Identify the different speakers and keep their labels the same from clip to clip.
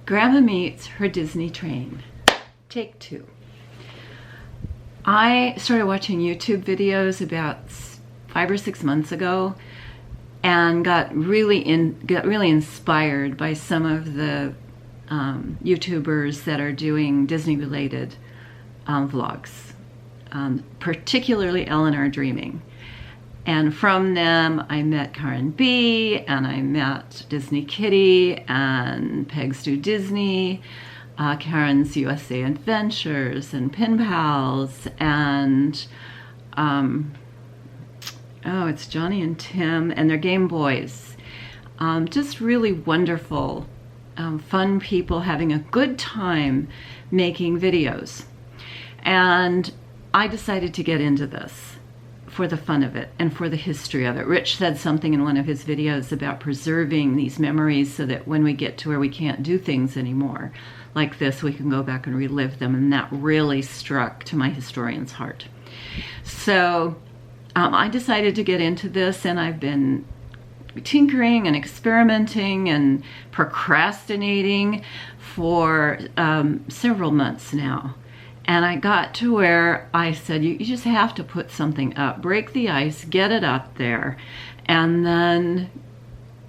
Speaker 1: Gramma meets her Disney train. Take two. I started watching YouTube videos about 5 or 6 months ago and got really inspired by some of the YouTubers that are doing Disney related vlogs, particularly L&R Dreaming. And from them, I met Karen B, and I met Disney Kittee, and Pegs Do Disney, Karen's USA Adventures, and Palz, and oh, it's Johnny and Tim, and their GaymeBoyz. Just really wonderful, fun people having a good time making videos. And I decided to get into this for the fun of it and for the history of it. Rich said something in one of his videos about preserving these memories so that when we get to where we can't do things anymore like this, we can go back and relive them, and that really struck to my historian's heart. So I decided to get into this, and I've been tinkering and experimenting and procrastinating for several months now. And I got to where I said, you just have to put something up, break the ice, get it up there, and then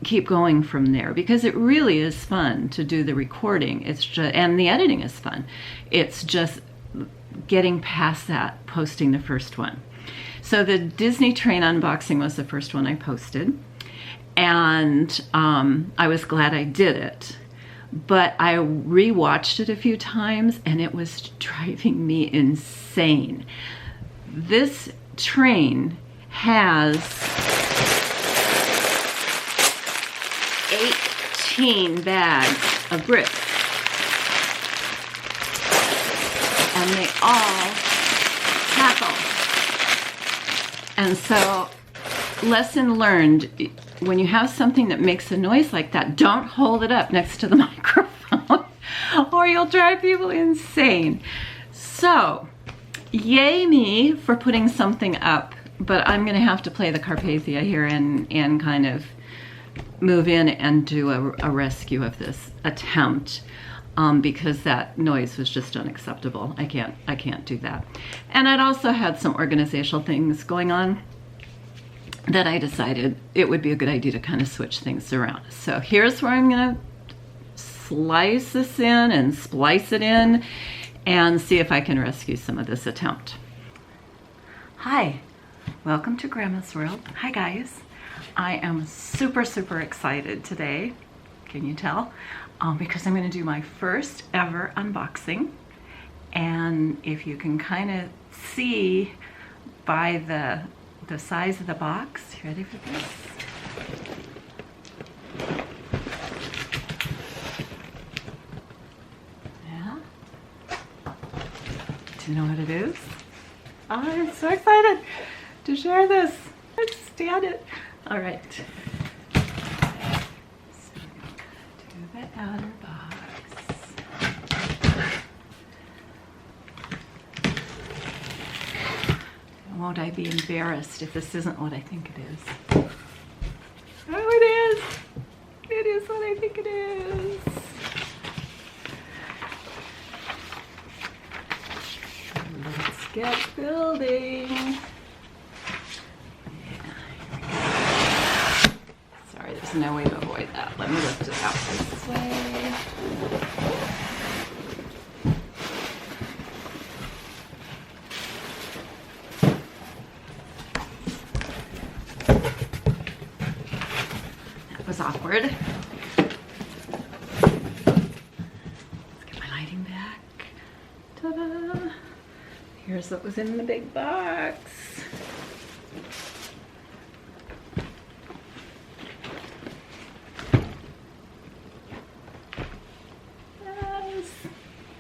Speaker 1: keep going from there, because it really is fun to do the recording. It's just, and the editing is fun. It's just getting past that, posting the first one. So the Disney train unboxing was the first one I posted, and I was glad I did it. But I rewatched it a few times, and it was driving me insane. This train has 18 bags of bricks, and they all tackle. And so, lesson learned, when you have something that makes a noise like that, don't hold it up next to the microphone or you'll drive people insane. So, yay me for putting something up, but I'm gonna have to play the Carpathia here and kind of move in and do a rescue of this attempt, because that noise was just unacceptable. I can't do that. And I'd also had some organizational things going on that I decided it would be a good idea to kind of switch things around. So here's where I'm gonna slice this in and splice it in and see if I can rescue some of this attempt. Hi, welcome to Grandma's World. Hi guys. I am super excited today, can you tell? Because I'm gonna do my first ever unboxing. And if you can kind of see by the size of the box. You ready for this? Yeah? Do you know what it is? Oh, I'm so excited to share this. Let's stand it. All right. So do the outer box. Won't I be embarrassed if this isn't what I think it is? Oh, it is! It is what I think it is! Let's get building! Yeah, here we go. Sorry, there's no way to avoid that. Let me lift it out this way. Was awkward. Let's get my lighting back. Ta-da! Here's what was in the big box. Yes,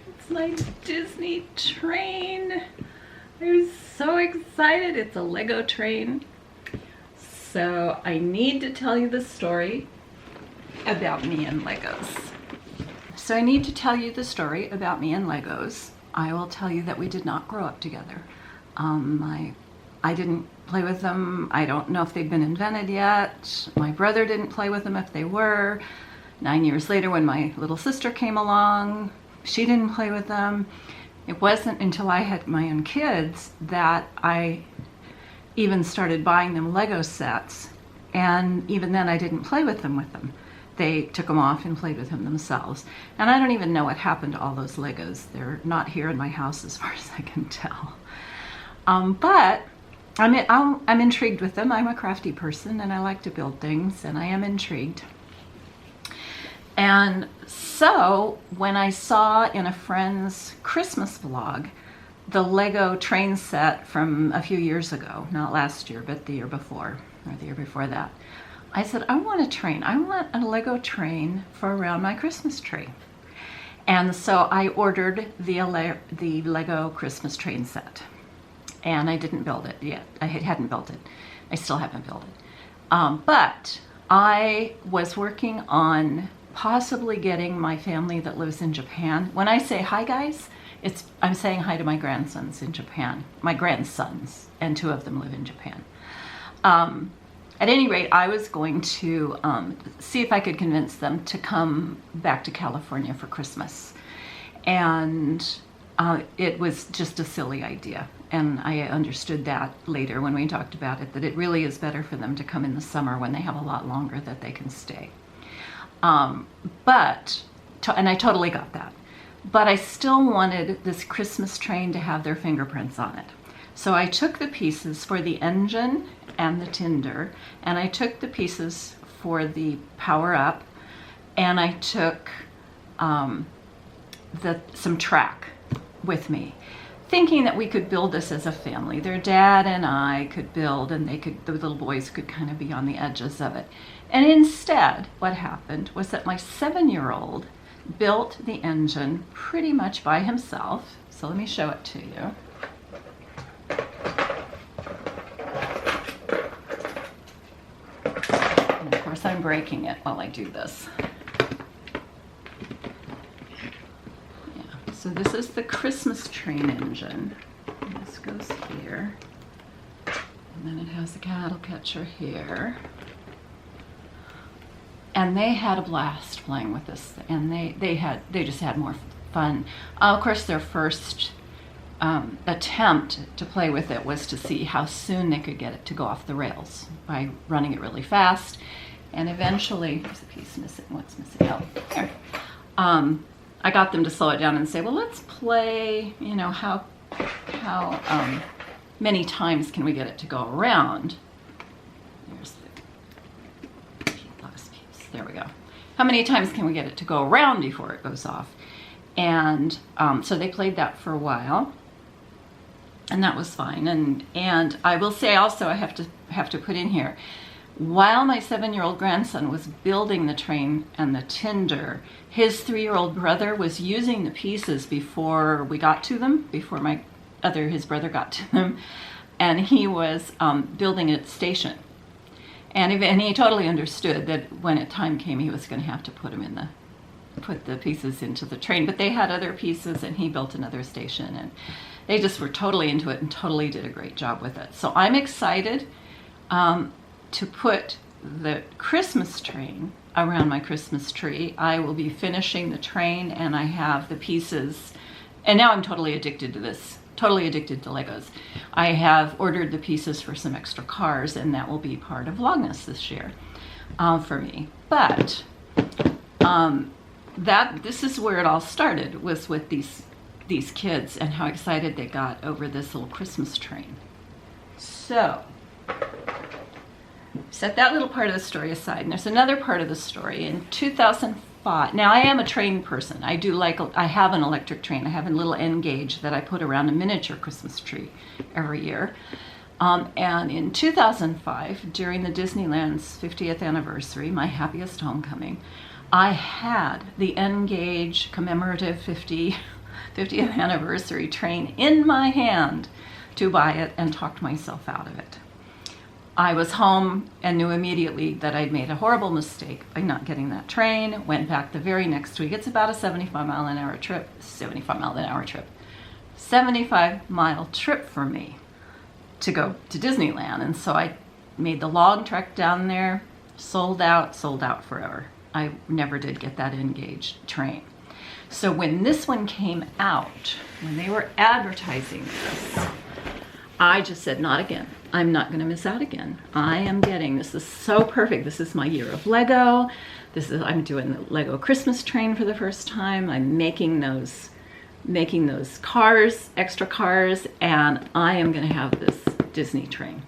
Speaker 1: it's my Disney train. I'm so excited. It's a Lego train. So I need to tell you the story about me and Legos. I will tell you that we did not grow up together. I didn't play with them. I don't know if they'd been invented yet. My brother didn't play with them if they were. 9 years later, when my little sister came along, she didn't play with them. It wasn't until I had my own kids that I even started buying them Lego sets. And even then I didn't play with them. They took them off and played with them themselves. And I don't even know what happened to all those Legos. They're not here in my house as far as I can tell. But I'm intrigued with them. I'm a crafty person and I like to build things, and I am intrigued. And so when I saw in a friend's Christmas vlog the Lego train set from a few years ago, not last year, but the year before, or the year before that, I said, I want a train. I want a Lego train for around my Christmas tree. And so I ordered the Lego Christmas train set. And I didn't build it yet. I hadn't built it. I still haven't built it. But I was working on possibly getting my family that lives in Japan. When I say hi, guys, I'm saying hi to my grandsons in Japan. My grandsons, and 2 of them live in Japan. At any rate, I was going to see if I could convince them to come back to California for Christmas. And it was just a silly idea. And I understood that later when we talked about it, that it really is better for them to come in the summer when they have a lot longer that they can stay. And I totally got that. But I still wanted this Christmas train to have their fingerprints on it. So I took the pieces for the engine and the tinder, and I took the pieces for the power up, and I took some track with me, thinking that we could build this as a family. Their dad and I could build, and the little boys could kind of be on the edges of it. And instead, what happened was that my 7-year-old built the engine pretty much by himself. So let me show it to you. And of course, I'm breaking it while I do this. Yeah, so this is the Christmas train engine. And this goes here. And then it has the cattle catcher here. And they had a blast playing with this, and they just had more fun. Of course, their first attempt to play with it was to see how soon they could get it to go off the rails by running it really fast. And eventually, there's a piece missing. What's missing? Oh, here. I got them to slow it down and say, well, let's play, you know, how many times can we get it to go around? There's the last piece. There we go. How many times can we get it to go around before it goes off? And so they played that for a while, and that was fine. And I will say also, I have to put in here, while my 7-year-old grandson was building the train and the tinder, his 3-year-old brother was using the pieces before we got to them, before his brother got to them, and he was building it at the station. And he totally understood that when time came, he was going to have to put the pieces into the train. But they had other pieces, and he built another station, and they just were totally into it and totally did a great job with it. So I'm excited to put the Christmas train around my Christmas tree. I will be finishing the train, and I have the pieces, and now I'm totally addicted to this. Totally addicted to Legos. I have ordered the pieces for some extra cars, and that will be part of Vlogmas this year for me. But this is where it all started, was with these kids and how excited they got over this little Christmas train. So set that little part of the story aside, and there's another part of the story. In 2005, now I am a train person. I have an electric train. I have a little N gauge that I put around a miniature Christmas tree every year. And in 2005, during the Disneyland's 50th anniversary, my happiest homecoming, I had the N gauge commemorative 50th anniversary train in my hand to buy it, and talked myself out of it. I was home and knew immediately that I'd made a horrible mistake by not getting that train. Went back the very next week. It's about a 75-mile-an-hour trip. 75-mile trip for me to go to Disneyland. And so I made the long trek down there. Sold out forever. I never did get that engaged train. So when this one came out, when they were advertising this, I just said, not again. I'm not going to miss out again. I am getting, this is so perfect. This is my year of Lego. I'm doing the Lego Christmas train for the first time. I'm making those cars, extra cars, and I am going to have this Disney train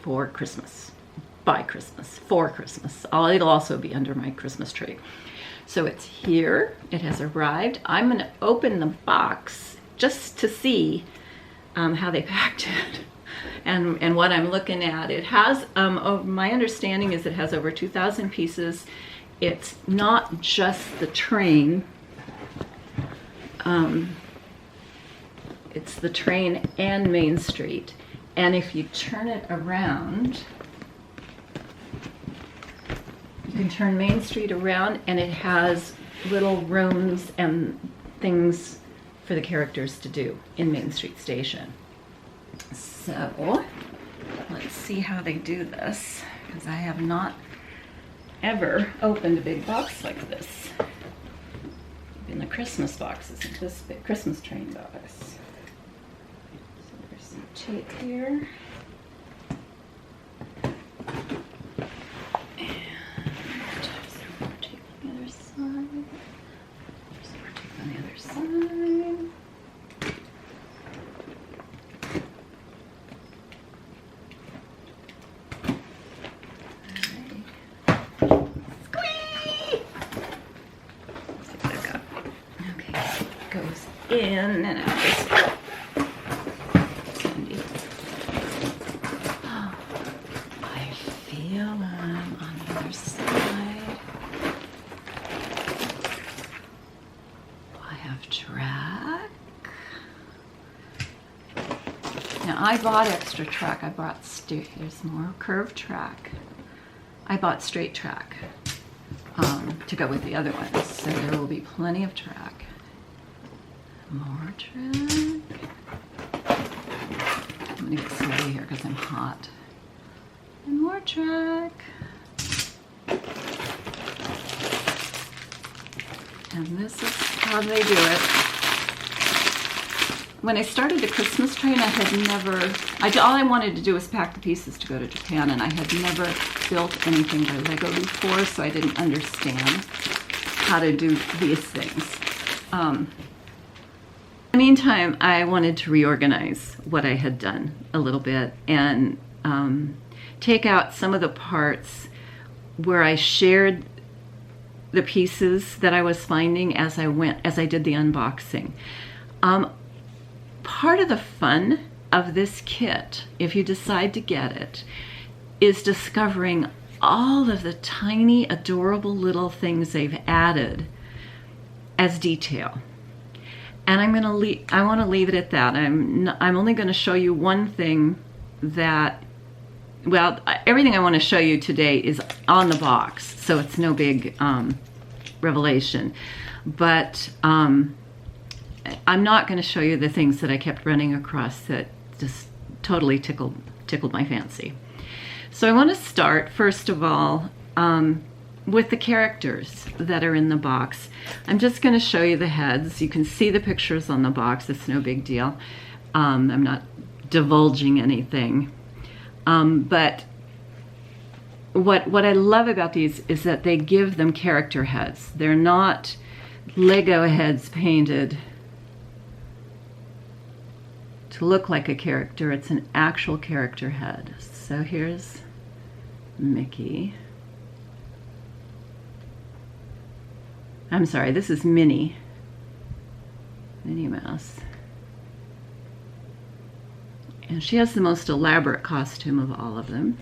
Speaker 1: for Christmas, by Christmas, for Christmas. It'll also be under my Christmas tree. So it's here. It has arrived. I'm going to open the box just to see how they packed it and what I'm looking at. It has, my understanding is it has over 2,000 pieces. It's not just the train. It's the train and Main Street. And if you turn it around, you can turn Main Street around, and it has little rooms and things for the characters to do in Main Street Station. So let's see how they do this, because I have not ever opened a big box like this. Even the Christmas box isn't this big. Christmas train box. So there's some tape here. In and out this way. Oh, I feel them on the other side. I have track. Now I bought extra track. I bought there's more curved track. I bought straight track to go with the other ones, so there will be plenty of track. More track. I'm gonna get sweaty here because I'm hot. And more track. And this is how they do it. When I started the Christmas train, I had never, all I wanted to do was pack the pieces to go to Japan, and I had never built anything by Lego before, so I didn't understand how to do these things. In the meantime, I wanted to reorganize what I had done a little bit and take out some of the parts where I shared the pieces that I was finding as I did the unboxing. Part of the fun of this kit, if you decide to get it, is discovering all of the tiny, adorable little things they've added as detail. And I want to leave it at that. I'm only going to show you one thing that, well, everything I want to show you today is on the box, so it's no big revelation. But I'm not going to show you the things that I kept running across that just totally tickled my fancy. So I want to start, first of all, with the characters that are in the box. I'm just going to show you the heads. You can see the pictures on the box. It's no big deal. I'm not divulging anything. But what I love about these is that they give them character heads. They're not Lego heads painted to look like a character. It's an actual character head. So here's Mickey. I'm sorry, this is Minnie Mouse. And she has the most elaborate costume of all of them.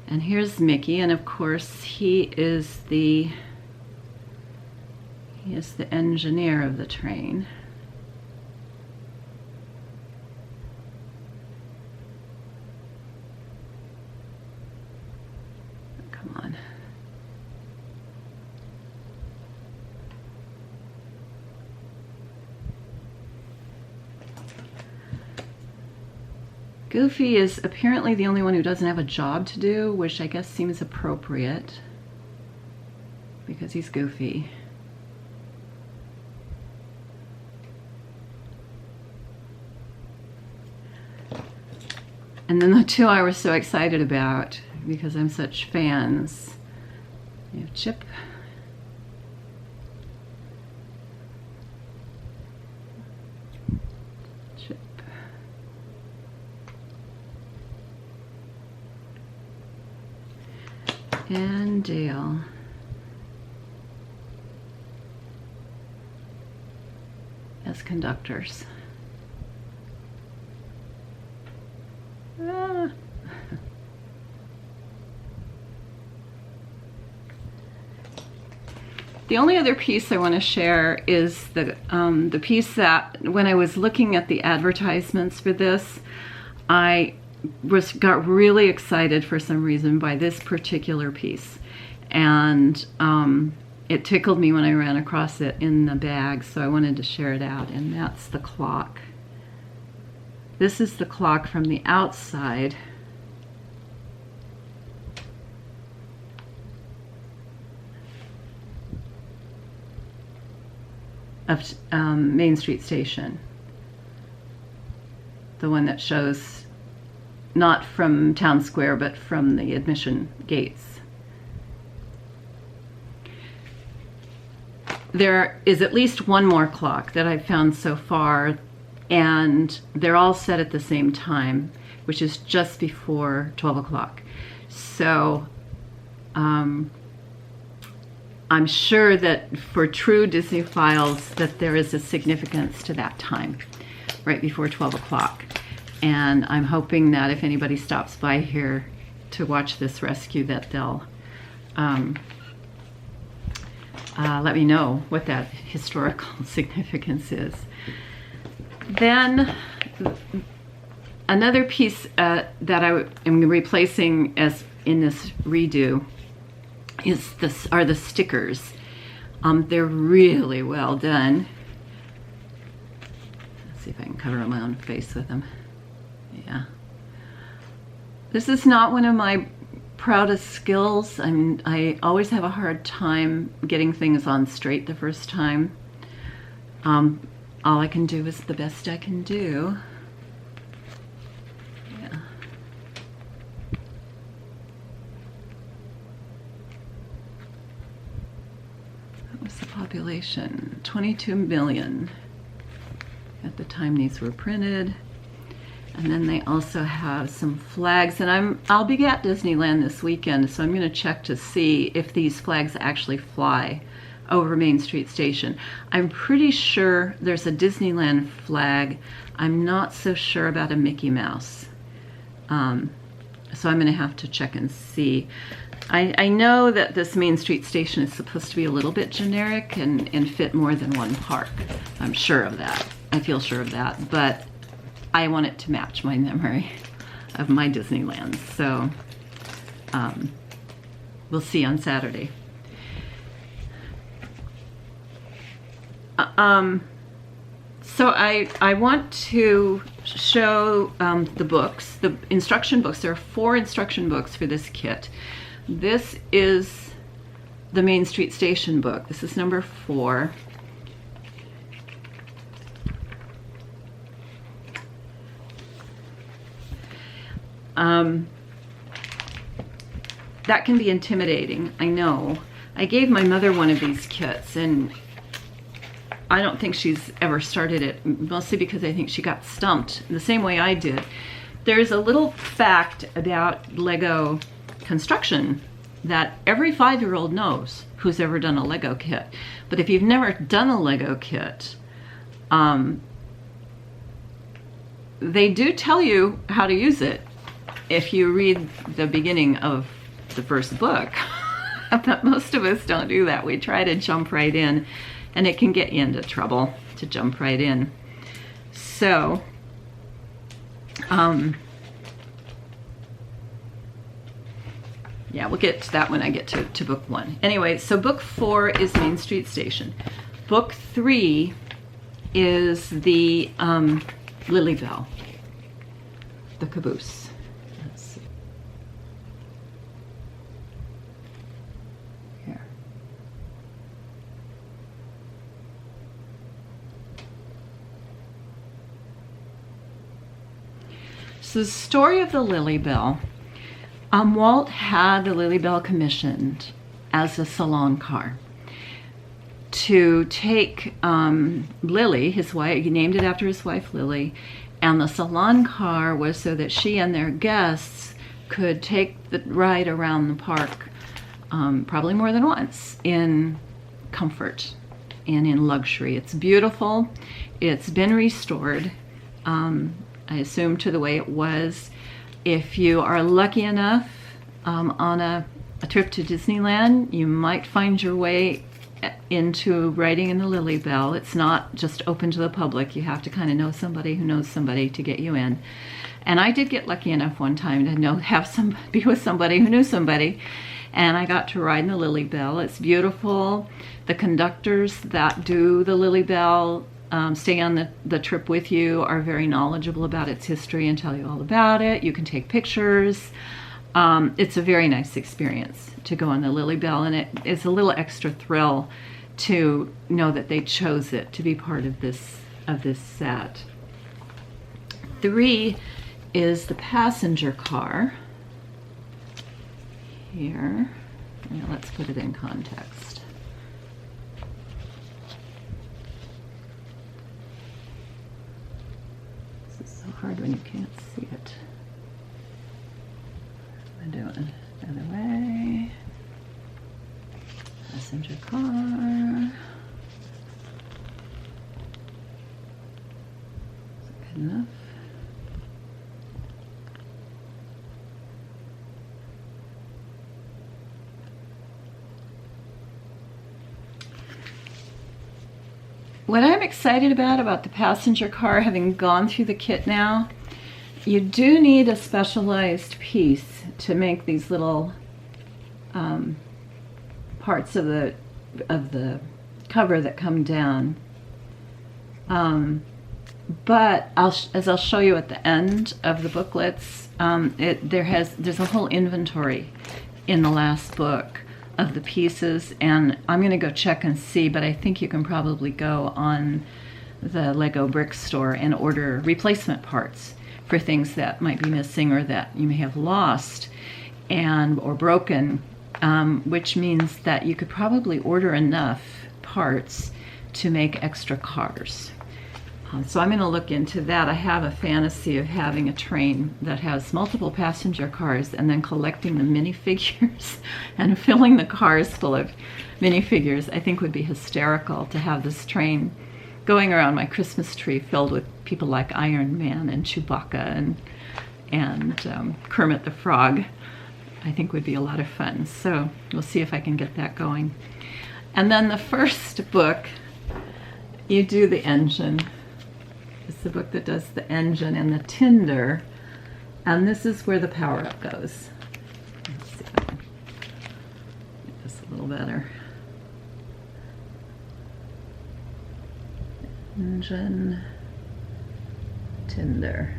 Speaker 1: And here's Mickey, and of course he is the engineer of the train. Come on. Goofy is apparently the only one who doesn't have a job to do, which I guess seems appropriate. because he's goofy. And then the two I was so excited about because I'm such fans. You have Chip. Chip. And Dale. As conductors. The only other piece I want to share is the piece that when I was looking at the advertisements for this, I got really excited for some reason by this particular piece, and it tickled me when I ran across it in the bag, so I wanted to share it out. And that's the clock. This is the clock from the outside. Of Main Street Station. The one that shows not from Town Square, but from the admission gates. There is at least one more clock that I've found so far, and they're all set at the same time, which is just before 12 o'clock. So I'm sure that for true Disneyphiles that there is a significance to that time, right before 12 o'clock. And I'm hoping that if anybody stops by here to watch this rescue, that they'll let me know what that historical significance is. Then another piece that I am replacing as in this redo are the stickers. They're really well done. Let's see if I can cover my own face with them. Yeah. This is not one of my proudest skills. I mean, I always have a hard time getting things on straight the first time. All I can do is the best I can do. Yeah. What was the population? 22 million at the time these were printed. And then they also have some flags, and I'll be at Disneyland this weekend, so I'm going to check to see if these flags actually fly over Main Street Station. I'm pretty sure there's a Disneyland flag. I'm not so sure about a Mickey Mouse. So I'm going to have to check and see. I know that this Main Street Station is supposed to be a little bit generic and fit more than one park. I'm sure of that. I feel sure of that, but I want it to match my memory of my Disneyland. So we'll see on Saturday. So I want to show the books, the instruction books. There are 4 instruction books for this kit. This is the Main Street Station book. This is number 4. That can be intimidating, I know. I gave my mother one of these kits, and I don't think she's ever started it, mostly because I think she got stumped the same way I did. There's a little fact about Lego construction that every 5-year-old knows who's ever done a Lego kit. But if you've never done a Lego kit, they do tell you how to use it if you read the beginning of the first book. But most of us don't do that. We try to jump right in, and it can get you into trouble to jump right in. So, yeah, we'll get to that when I get to book 1. Anyway, so book 4 is Main Street Station. Book 3 is the Lilly Belle, the caboose. Let's see. Here. So the story of the Lilly Belle. Walt had the Lilly Belle commissioned as a salon car to take Lilly, his wife. He named it after his wife Lilly, and the salon car was so that she and their guests could take the ride around the park, probably more than once, in comfort and in luxury. It's beautiful. It's been restored, I assume, to the way it was. If you are lucky enough on a trip to Disneyland, you might find your way into riding in the Lilly Belle. It's not just open to the public. You have to kind of know somebody who knows somebody to get you in. And I did get lucky enough one time to be with somebody who knew somebody, and I got to ride in the Lilly Belle. It's beautiful. The conductors that do the Lilly Belle stay on the trip with you are very knowledgeable about its history and tell you all about it. You can take pictures. It's a very nice experience to go on the Lilly Belle, and it is a little extra thrill to know that they chose it to be part of this set. 3 is the passenger car. Here, now let's put it in context. This is so hard when you can't see it. What am I doing? The other way. Passenger car. Is it good enough? What I'm excited about the passenger car, having gone through the kit now, you do need a specialized piece to make these little parts of the cover that come down. But as I'll show you at the end of the booklets, there's a whole inventory in the last book of the pieces, and I'm going to go check and see, but I think you can probably go on the Lego brick store and order replacement parts for things that might be missing or that you may have lost or broken, which means that you could probably order enough parts to make extra cars. So I'm going to look into that. I have a fantasy of having a train that has multiple passenger cars and then collecting the minifigures and filling the cars full of minifigures. I think would be hysterical to have this train going around my Christmas tree filled with people like Iron Man and Chewbacca and Kermit the Frog. I think would be a lot of fun. So we'll see if I can get that going. And then the first book, you do the engine. It's the book that does the engine and the tinder, and this is where the power-up goes. Let's see if I can get this a little better. Engine, tinder.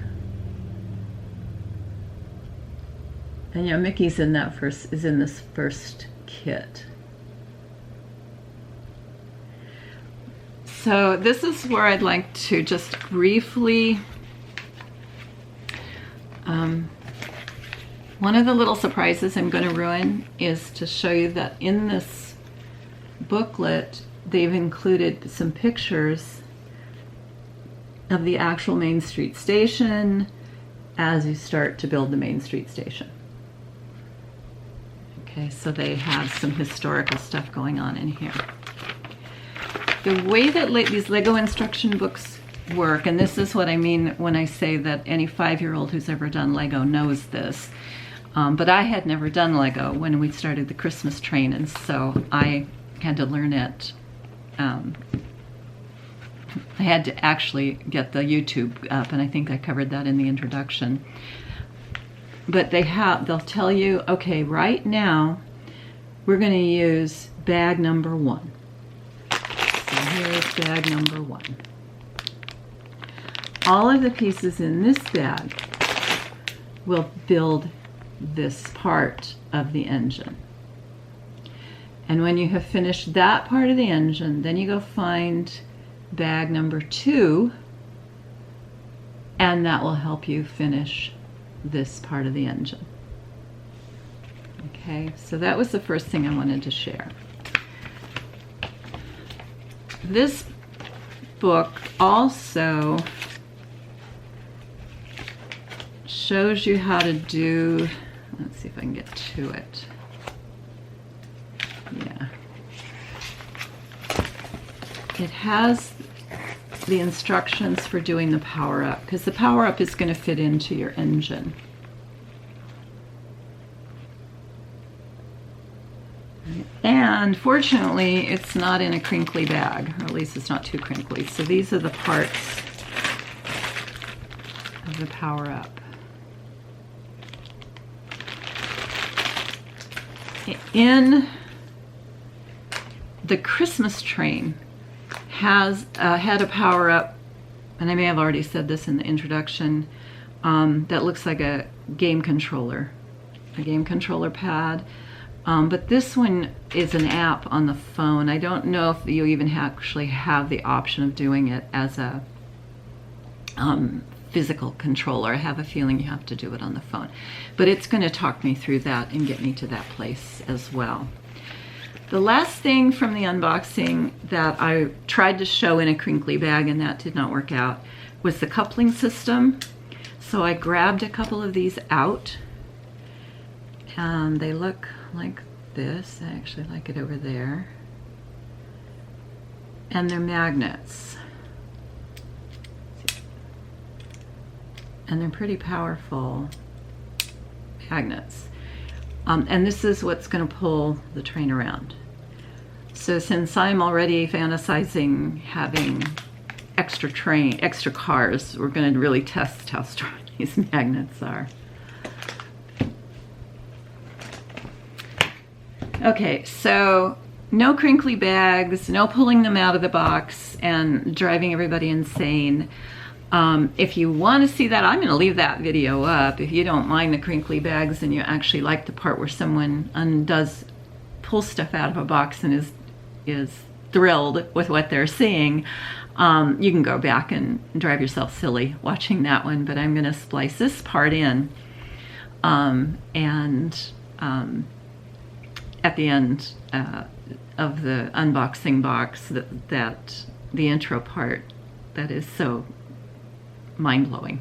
Speaker 1: And yeah, Mickey's in this first kit. So this is where I'd like to just briefly, one of the little surprises I'm going to ruin is to show you that in this booklet they've included some pictures of the actual Main Street station as you start to build the Main Street station. Okay, so they have some historical stuff going on in here. The way that these Lego instruction books work, and this is what I mean when I say that any 5-year-old who's ever done Lego knows this, but I had never done Lego when we started the Christmas train, and so I had to learn it. I had to actually get the YouTube up, and I think I covered that in the introduction. But they'll tell you, okay, right now we're going to use bag number 1. Here's bag number 1. All of the pieces in this bag will build this part of the engine. And when you have finished that part of the engine, then you go find bag number 2, and that will help you finish this part of the engine. Okay, so that was the first thing I wanted to share. This book also shows you how to do, let's see if I can get to it. Yeah. It has the instructions for doing the power-up, because the power-up is going to fit into your engine. And fortunately, it's not in a crinkly bag, or at least it's not too crinkly. So these are the parts of the power-up. In the Christmas train has had a power-up, and I may have already said this in the introduction, that looks like a game controller pad. But this one is an app on the phone. I don't know if you even actually have the option of doing it as a physical controller. I have a feeling you have to do it on the phone. But it's going to talk me through that and get me to that place as well. The last thing from the unboxing that I tried to show in a crinkly bag, and that did not work out, was the coupling system. So I grabbed a couple of these out, and they look like this. I actually like it over there. And they're magnets. And they're pretty powerful magnets. And this is what's going to pull the train around. So since I'm already fantasizing having extra cars, we're going to really test how strong these magnets are. Okay, so no crinkly bags, no pulling them out of the box and driving everybody insane. If you want to see that, I'm going to leave that video up. If you don't mind the crinkly bags and you actually like the part where someone pull stuff out of a box and is thrilled with what they're seeing, you can go back and drive yourself silly watching that one. But I'm going to splice this part in, at the end of the unboxing box, that the intro part that is so mind-blowing.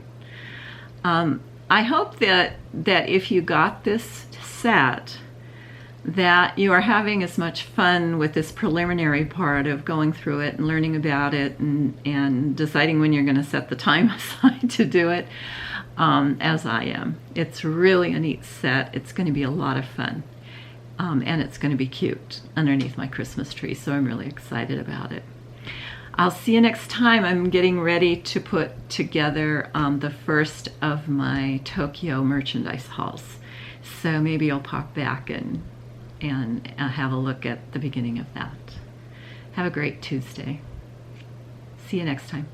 Speaker 1: I hope that if you got this set, that you are having as much fun with this preliminary part of going through it and learning about it and deciding when you're going to set the time aside to do it, as I am. It's really a neat set. It's going to be a lot of fun. And it's going to be cute underneath my Christmas tree, so I'm really excited about it. I'll see you next time. I'm getting ready to put together the first of my Tokyo merchandise hauls. So maybe I'll pop back and have a look at the beginning of that. Have a great Tuesday. See you next time.